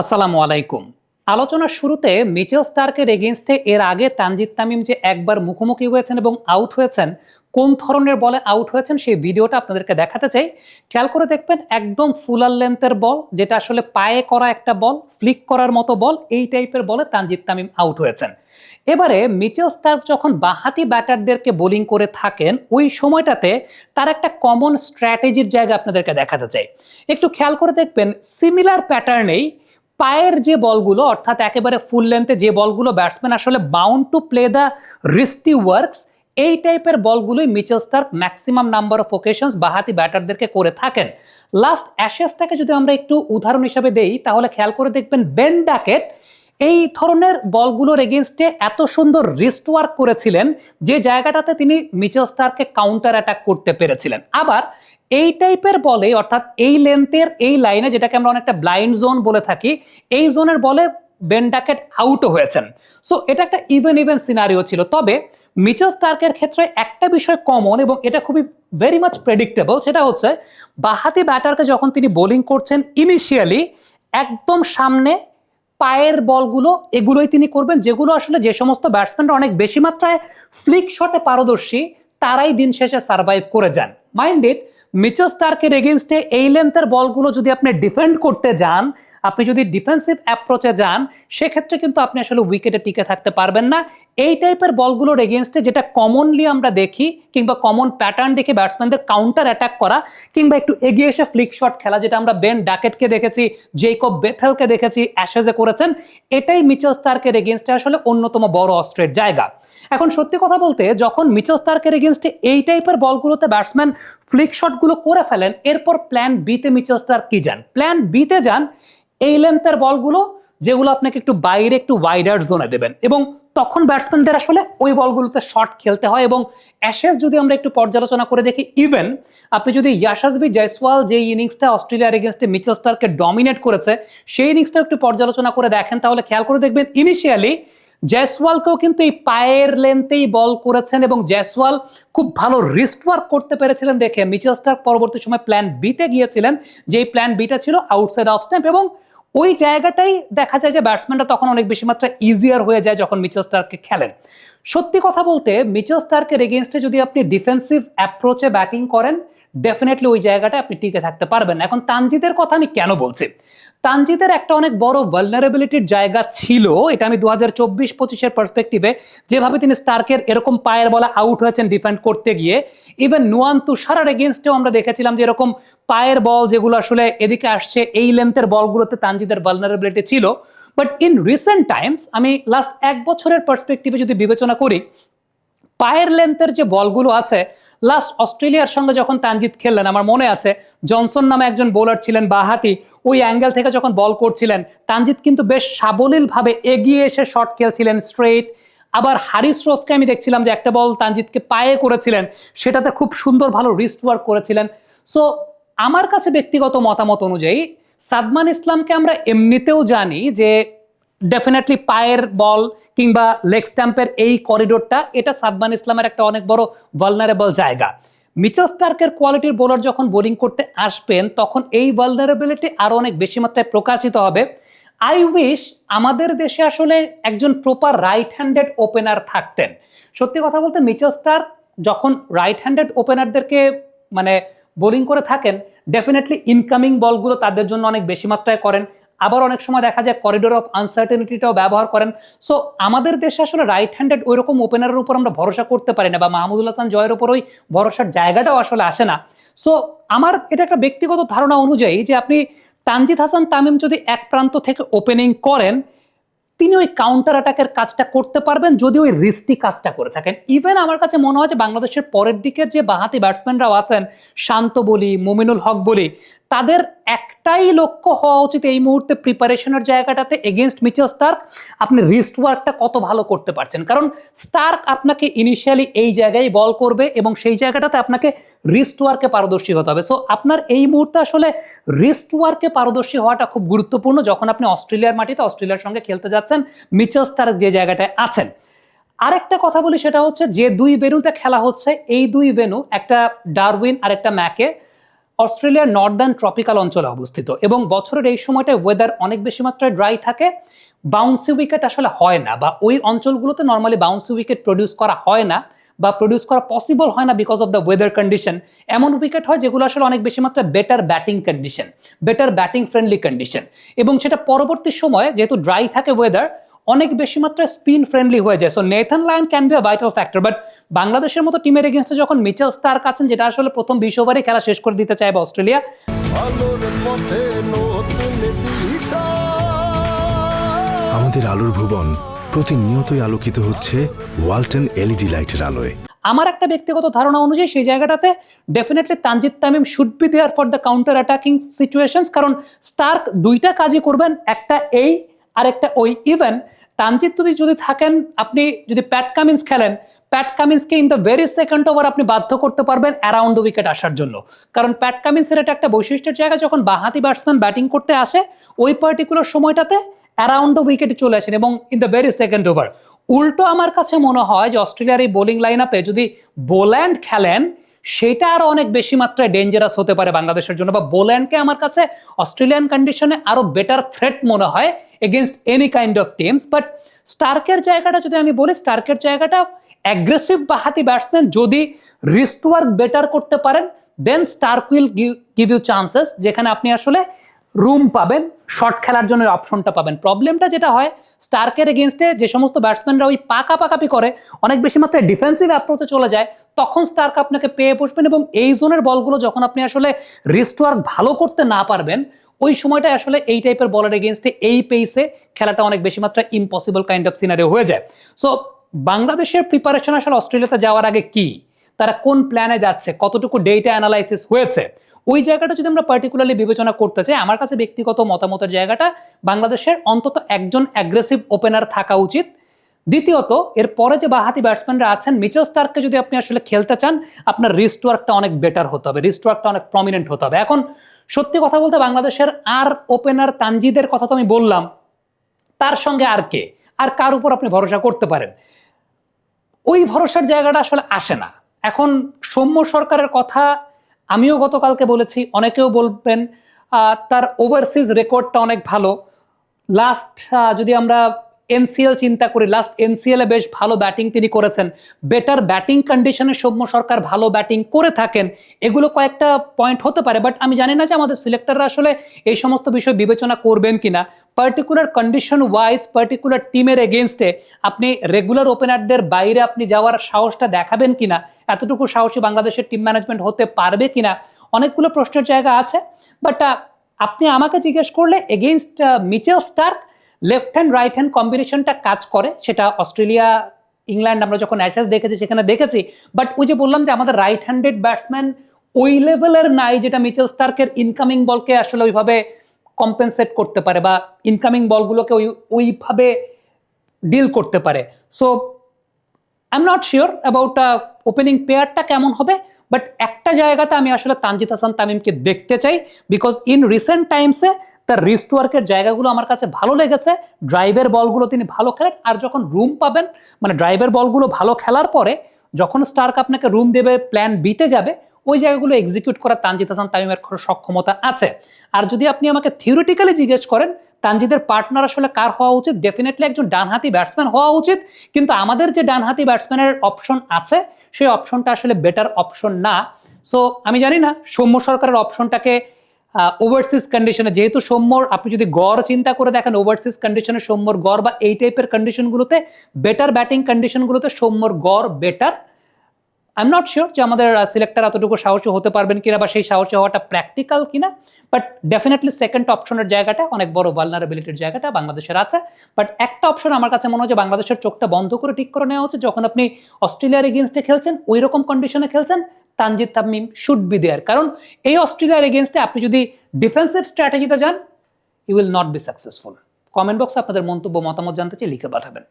আসসালামু আলাইকুম। আলোচনার শুরুতে মিচেল স্টার্কের এগেইনস্টে এর আগে তানজিদ তামিম যে একবার মুখোমুখি হয়েছেন এবং আউট হয়েছেন, কোন ধরনের বলে আউট হয়েছেন সেই ভিডিওটা আপনাদেরকে দেখাতে চাই। খেয়াল করে দেখবেন একদম ফুলার লেন্থের বল, যেটা আসলে পায়ে করা একটা বল, ফ্লিক করার মতো বল, এই টাইপের বলে তানজিদ তামিম আউট হয়েছেন। এবারে মিচেল স্টার্ক যখন বাঁহাতি ব্যাটারদেরকে বোলিং করে থাকেন, ওই সময়টাতে তার একটা কমন স্ট্র্যাটেজির জায়গা আপনাদেরকে দেখাতে চাই। একটু খেয়াল করে দেখবেন সিমিলার প্যাটার্নেই পায়ের যে বলগুলো, অর্থাৎ একেবারে ফুল লেন্থে যে বলগুলো ব্যাটসম্যান আসলে bound to play the wristy works, এই টাইপের বলগুলোই Mitchell Starc maximum number of occasions বাঁহাতি ব্যাটারদেরকে করে থাকেন। লাস্ট অ্যাশেজটাকে যদি আমরা একটু উদাহরণ হিসেবে দেই, তাহলে খেয়াল করে দেখবেন বেন ডাকেট এই ধরনের বলগুলোর এগেনস্টে এত সুন্দর রিস্ট ওয়ার্ক করেছিলেন যে জায়গাটাতে তিনি মিচেল স্টার্ককে কাউন্টার অ্যাটাক করতে পেরেছিলেন। আবার এই টাইপের বলে, অর্থাৎ এই লেন্থের এই লাইনে, যেটাকে আমরা অনেকটা ব্লাইন্ড জোন বলে থাকি, এই জোনের বলে বেন ডাকেট আউটও হয়েছেন। সো এটা একটা ইভেন সিনারিও ছিল। তবে মিচেল স্টার্কের ক্ষেত্রে একটা বিষয় কমন এবং এটা খুবই ভেরি মাচ প্রেডিক্টেবল, সেটা হচ্ছে বাঁহাতি ব্যাটারকে যখন তিনি বোলিং করছেন ইনিশিয়ালি একদম সামনে পায়ের বলগুলো এগুলোই তিনি করবেন, যেগুলো আসলে যে সমস্ত ব্যাটসম্যানরা অনেক বেশি মাত্রায় ফ্লিক শটে পারদর্শী তারাই দিন শেষে সার্ভাইভ করে যান। মাইন্ড ইট, মিচেল স্টার্কের এগেইনস্টে এই লেন্থের বলগুলো যদি আপনি ডিফেন্ড করতে যান, আপনি যদি ডিফেন্সিভ অ্যাপ্রোচে যান, সেক্ষেত্রে কিন্তু আপনি আসলে উইকেটে টিকে থাকতে পারবেন না। এই টাইপের বলগুলোর এগেইনস্টে যেটা কমনলি আমরা দেখি কিংবা কমন প্যাটার্ন দেখে ব্যাটসম্যানদের কাউন্টার অ্যাটাক করা কিংবা একটু এগিয়ে এসে ফ্লিক শট খেলা, যেটা আমরা বেন ডাকেটকে দেখেছি, জেকব বেথেলকে দেখেছি অ্যাশেজে করেছেন, এটাই মিচেল স্টার্কের এগেইনস্টে আসলে অন্যতম বড় অস্ত্রের জায়গা। এখন সত্যি কথা বলতে, যখন মিচেল স্টার্কের এগেইনস্টে এই টাইপের বলগুলোতে ব্যাটসম্যান ফ্লিক শটগুলো করে ফেলেন, এরপর প্ল্যান বিতে মিচেল স্টার্ক কি যান? প্ল্যান বিতে যান এই লেন্থের বলগুলো যেগুলো আপনাকে একটু বাইরে একটু ওয়াইডার জোনে দেবেন, এবং তখন ব্যাটসম্যানদের আসলে ওই বলগুলোতে শট খেলতে হয়। এবং অ্যাশেজ যদি আমরা একটু পর্যালোচনা করে দেখি, ইভেন আপনি যদি ইয়াশাসভি জয়সওয়াল যে ইনিংসটা অস্ট্রেলিয়ার এগেনস্টে মিচেল স্টার্ককে ডমিনেট করেছে সেই ইনিংসটা একটু পর্যালোচনা করে দেখেন, তাহলে খেয়াল করে দেখবেন ইনিশিয়ালি জয়সওয়ালকেও কিন্তু এই পায়ের লেন্থেই বল করেছেন এবং জয়সওয়াল খুব ভালো রিস্ট ওয়ার্ক করতে পেরেছিলেন দেখে মিচেল স্টার্ক পরবর্তী সময় প্ল্যান বিতে গিয়েছিলেন, যে প্ল্যান বিটা ছিল আউটসাইড অফ স্ট্যাম্প, এবং ওই জায়গাটাই দেখা যায় যে ব্যাটসম্যানরা তখন অনেক বেশি মাত্রা ইজিয়ার হয়ে যায় যখন মিচেল স্টার্ককে খেলেন। সত্যি কথা বলতে, মিচেল স্টার্কের এগেইনস্টে যদি আপনি ডিফেন্সিভ অ্যাপ্রোচে ব্যাটিং করেন, ডেফিনেটলি ওই জায়গাটা আপনি টিকে থাকতে পারবেন। এখন তানজিদের কথা আমি কেন বলছি, তানজিদের একটা অনেক বড় ভালনারেবিলিটির জায়গা ছিল, এটা আমি 2024-25-এর পার্সপেক্টিভে যেভাবে তিনি স্টার্কের এরকম পায়ের বলে আউট হয়েছেন ডিফেন্ড করতে গিয়ে, ইভেন নুয়ান তুষারার এগেইনস্টেও আমরা দেখেছিলাম যে এরকম পায়ের বল যেগুলো আসলে এদিকে আসছে এই লেন্থের বলগুলোতে তানজিদের ভালনারেবিলিটি ছিল। বাট ইন রিসেন্ট টাইমস আমি লাস্ট এক বছরের পার্সপেক্টিভে যদি বিবেচনা করি, পায়ের লেন্থের যে বলগুলো আছে, লাস্ট অস্ট্রেলিয়ার সঙ্গে যখন তানজিদ খেললেন, আমার মনে আছে জনসন নামে একজন বোলার ছিলেন বাঁহাতি, ওই অ্যাঙ্গেল থেকে যখন বল করছিলেন তানজিদ কিন্তু বেশ সাবলীলভাবে এগিয়ে এসে শট খেলছিলেন স্ট্রেট। আবার হারিস রফকে আমি দেখছিলাম যে একটা বল তানজিদকে পায়ে করেছিলেন, সেটাতে খুব সুন্দর ভালো রিস্ট ওয়ার্ক করেছিলেন। সো আমার কাছে ব্যক্তিগত মতামত অনুযায়ী সাদমান ইসলামকে আমরা এমনিতেও জানি যে ডেফিনেটলি পায়ের বল কিংবা লেগ স্ট্যাম্পের এই করিডোরটা, এটা সাদমান ইসলামের একটা অনেক বড় ভালনারেবল জায়গা। মিচেল স্টার্কের কোয়ালিটির বোলার যখন বোলিং করতে আসবেন, তখন এই ভালনারেবিলিটি আরো অনেক বেশি মাত্রায় প্রকাশিত হবে। আই উইশ আমাদের দেশে আসলে একজন প্রপার রাইট হ্যান্ডেড ওপেনার থাকতেন। সত্যি কথা বলতে, মিচেল স্টার্ক যখন রাইট হ্যান্ডেড ওপেনারদেরকে মানে বোলিং করে থাকেন, ডেফিনেটলি ইনকামিং বলগুলো তাদের জন্য অনেক বেশি মাত্রায় করেন, আবার অনেক সময় দেখা যায় করিডোর অফ আনসার্টেনিটিটাও ব্যবহার করেন। সো আমাদের দেশে আসলে রাইট হ্যান্ডেড ওই রকম ওপেনারের উপর আমরা ভরসা করতে পারি না, বা মাহমুদুল হাসান জয়ের উপর ওই ভরসার জায়গাটাও আসলে আসে না। সো আমার এটা একটা ব্যক্তিগত ধারণা অনুযায়ী যে আপনি তানজিদ হাসান তামিম যদি এক প্রান্ত থেকে ওপেনিং করেন, তিনি ওই কাউন্টার অ্যাটাকের কাজটা করতে পারবেন যদি ওই রিস্কি কাজটা করে থাকেন। ইভেন আমার কাছে মনে হয় যে বাংলাদেশের পরের দিকের যে বাঁহাতি ব্যাটসম্যানরাও আছেন, শান্ত বলি, মুমিনুল হক বলি, তাদের একটাই লক্ষ্য হওয়া উচিত এই মুহূর্তে প্রিপারেশনের জায়গাটাতে এগেইনস্ট মিচেল স্টার্ক আপনি রিস্ট ওয়ার্কটা কত ভালো করতে পারছেন। কারণ স্টার্ক আপনাকে ইনিশিয়ালি এই জায়গায় বল করবে এবং সেই জায়গাটাতে আপনাকে রিস্ট ওয়ার্কে পারদর্শী হতে হবে। সো আপনার এই মুহূর্তে আসলে রিস্ট ওয়ার্কে পারদর্শী হওয়াটা খুব গুরুত্বপূর্ণ যখন আপনি অস্ট্রেলিয়ার মাটিতে অস্ট্রেলিয়ার সঙ্গে খেলতে যাচ্ছেন, মিচেল স্টার্ক যে জায়গাটায় আছেন। আরেকটা কথা বলি, সেটা হচ্ছে যে দুই ভেন্যুতে খেলা হচ্ছে, এই দুই ভেন্যু, একটা ডারউইন আর একটা ম্যাকে, অস্ট্রেলিয়ার নর্দার্ন ট্রপিক্যাল অঞ্চলে অবস্থিত এবং বছরের এই সময়টায় ওয়েদার অনেক বেশি মাত্রায় ড্রাই থাকে, বাউন্সি উইকেট আসলে হয় না, বা ওই অঞ্চলগুলোতে নর্মালি বাউন্সি উইকেট প্রডিউস করা হয় না বা প্রডিউস করা পসিবল হয় না because of the weather condition. এমন উইকেট হয় যেগুলো আসলে অনেক বেশি মাত্রায় better batting condition, better batting friendly condition, এবং সেটা পরবর্তী সময়ে যেহেতু ড্রাই থাকে ওয়েদার অনেক বেশি মাত্রায় স্পিন ফ্রেন্ডলি হয়ে যায়। So Nathan lion can be a vital factor, but বাংলাদেশের মতো টিমের এগেইনস্টে যখন মিচেল স্টার্ক আছেন, যেটা আসলে প্রথম 20 ওভারে খেলা শেষ করে দিতে চাইবে অস্ট্রেলিয়া, আমাদের আলোর ভুবন প্রতিনিয়তই আলোকিত হচ্ছে ওয়ালটন এলইডি লাইটের আলোয়। আমার একটা ব্যক্তিগত ধারণা অনুযায়ী সেই জায়গাটাতে definitely Tanzid Tamim should be there for the counter attacking situations, কারণ স্টার্ক দুইটা কাজই করবেন, একটা এই আর একটা ওই। ইভেন তানজিদ যদি থাকেন, আপনি যদি প্যাট কামিন্স খেলেন, প্যাট কামিন্সকে in the very second over আপনি বাধ্য করতে পারবেন অ্যারাউন্ড দ্য উইকেট আসার জন্য, কারণ প্যাট কামিন্সের এটা একটা বৈশিষ্ট্যের জায়গা, যখন বাঁহাতি ব্যাটসম্যান ব্যাটিং করতে আসে ওই পার্টিকুলার সময়টাতে অ্যারাউন্ড দ্য উইকেটে চলে আসেন এবং in the very second over. উল্টো আমার কাছে মনে হয় যে অস্ট্রেলিয়ার এই বোলিং লাইন আপে যদি বোল্যান্ড খেলেন, সেটা আরো অনেক বেশি মাত্রায় ডেঞ্জারাস হতে পারে বাংলাদেশের জন্য, বা বোল্যান্ডকে আমার কাছে অস্ট্রেলিয়ান কন্ডিশনে আরো বেটার থ্রেট মনে হয় against any kind of teams. But স্টার্কের জায়গাটা যদি আমি বলি, স্টার্কের জায়গাটা অ্যাগ্রেসিভ বাহাতি ব্যাটসম্যান যদি রিস্ট ওয়ার্ক বেটার করতে পারেন, then Starc will give you chances, যেখানে আপনি আসলে রুম পাবেন, শর্ট খেলার জন্য অপশনটা পাবেন। প্রবলেমটা যেটা হয় স্টার্কের এগেনস্টে, যে সমস্ত ব্যাটসম্যানরা ওই পাকাপাকাপি করে অনেক বেশি মাত্রায় ডিফেন্সিভ অ্যাপ্রোচে চলে যায়, তখন স্টার্ক আপনাকে পেয়ে বসবেন, এবং এই জোনের বলগুলো যখন আপনি আসলে রিস্ট ওয়ার্ক ভালো করতে না পারবেন, ওই সময়টা আসলে এই টাইপের বলের এগেনস্টে এই পেসে খেলাটা অনেক বেশি মাত্রায় ইম্পসিবল কাইন্ড অফ সিনারিও হয়ে যায়। সো বাংলাদেশের প্রিপারেশন আসলে অস্ট্রেলিয়াতে যাওয়ার আগে কি, তারা কোন প্ল্যানে যাচ্ছে, কতটুকু ডেটা অ্যানালাইসিস হয়েছে, ওই জায়গাটা যদি আমরা পার্টিকুলারলি বিবেচনা করতে চাই, আমার কাছে ব্যক্তিগত মতামতের জায়গাটা বাংলাদেশের অন্তত একজন অ্যাগ্রেসিভ ওপেনার থাকা উচিত। দ্বিতীয়ত, এর পরে যে বাহাতি ব্যাটসম্যানরা আছেন, মিচেল স্টার্ককে যদি আপনি আসলে খেলতে চান, আপনার রিস্ট ওয়ার্কটা অনেক বেটার হতে হবে, রিস্ট ওয়ার্কটা অনেক প্রমিনেন্ট হতে হবে। এখন সত্যি কথা বলতে বাংলাদেশের আর ওপেনার তানজিদের কথা তো আমি বললাম, তার সঙ্গে আর কে, আর কার উপর আপনি ভরসা করতে পারেন, ওই ভরসার জায়গাটা আসলে আসে না। এখন সৌম্য সরকারের কথা আমিও গতকালকে বলেছি, অনেকেও বলবেন, তার ওভারসিজ রেকর্ডটা অনেক ভালো। লাস্ট যদি আমরা এনসিএল চিন্তা করি, লাস্ট এনসিএল এ বেশ ভালো ব্যাটিং তিনি করেছেন, বেটার ব্যাটিং কন্ডিশনে সৌম্য সরকার ভালো ব্যাটিং করে থাকেন, এগুলো কয়েকটা পয়েন্ট হতে পারে। বাট আমি জানি না যে আমাদের সিলেক্টররা আসলে এই সমস্ত বিষয় বিবেচনা করবেন কিনা। পার্টিকুলার কন্ডিশন ওয়াইজ পার্টিকুলার টিমের এগেনস্টে আপনি রেগুলার ওপেনারদের বাইরে আপনি যাওয়ার সাহসটা দেখাবেন কিনা, এতটুকু সাহসী বাংলাদেশের টিম ম্যানেজমেন্ট হতে পারবে কিনা, অনেকগুলো প্রশ্নের জায়গা আছে। বাট আপনি আমাকে জিজ্ঞেস করলে against Mitchell Starc left hand right hand কম্বিনেশনটা কাজ করে, সেটা অস্ট্রেলিয়া ইংল্যান্ড আমরা যখন অ্যাশেজ দেখেছি সেখানে দেখেছি। বাট ওই যে বললাম যে আমাদের রাইট হ্যান্ডেড ব্যাটসম্যান ওই লেভেলের নাই যেটা মিচেল স্টার্কের ইনকামিং বলকে আসলে ওইভাবে কম্পেনসেট করতে পারে বা ইনকামিং বলগুলোকে ওইভাবে ডিল করতে পারে। So I am not sure about opening পেয়ারটা কেমন হবে, বাট একটা জায়গাতে আমি আসলে তানজিদ হাসান তামিমকে দেখতে চাই, বিকজ ইন রিসেন্ট টাইমসে তার রিস্ট ওয়ার্কের জায়গাগুলো আমার কাছে ভালো লেগেছে, ড্রাইভের বলগুলো তিনি ভালো খেলেন, আর যখন রুম পাবেন, মানে ড্রাইভের বলগুলো ভালো খেলার পরে যখন স্টার্ক আপনাকে রুম দেবে, প্ল্যান বিতে যাবে, ওই জায়গাগুলো এক্সিকিউট করার তানজিদ হাসান তামিমের সক্ষমতা আছে। আর যদি আপনি আমাকে থিওরিটিক্যালি জিজ্ঞেস করেন তানজিদের পার্টনার আসলে কার হওয়া উচিত, ডেফিনেটলি একজন ডানহাতি ব্যাটসম্যান হওয়া উচিত, কিন্তু আমাদের যে ডানহাতি ব্যাটসম্যানের অপশন আছে সেই অপশনটা আসলে বেটার অপশন না। সো আমি জানি না সৌম্য সরকারের অপশনটাকে ওভারসিজ কন্ডিশনে, যেহেতু সৌম্যর আপনি যদি গড় চিন্তা করে দেখেন, ওভারসিজ কন্ডিশনে সৌম্যর গড় বা এই টাইপের কন্ডিশনগুলোতে বেটার ব্যাটিং কন্ডিশনগুলোতে সৌম্যর গড় better. I am not sure যে আমাদের সিলেক্টর এতটুকু সাহসী হতে পারবেন কিনা বা সেই সাহসী হওয়াটা প্র্যাকটিক্যাল কিনা, বাট ডেফিনেটলি সেকেন্ড অপশনের জায়গাটা, অনেক বড় ভালনারেবিলিটির জায়গাটা বাংলাদেশের আছে। বাট একটা অপশন আমার কাছে মনে হয় যে বাংলাদেশের চোখটা বন্ধ করে ঠিক করে নেওয়া হচ্ছে, যখন আপনি অস্ট্রেলিয়ার এগেনস্টে খেলছেন, ওই রকম কন্ডিশনে খেলছেন, Tanzid Tamim should be there. কারণ এই অস্ট্রেলিয়ার এগেনস্টে আপনি যদি ডিফেন্সিভ স্ট্র্যাটেজিতে যান, you will not be successful. Comment বক্সে আপনাদের মন্তব্য মতামত জানতে চাই, লিখে পাঠাবেন।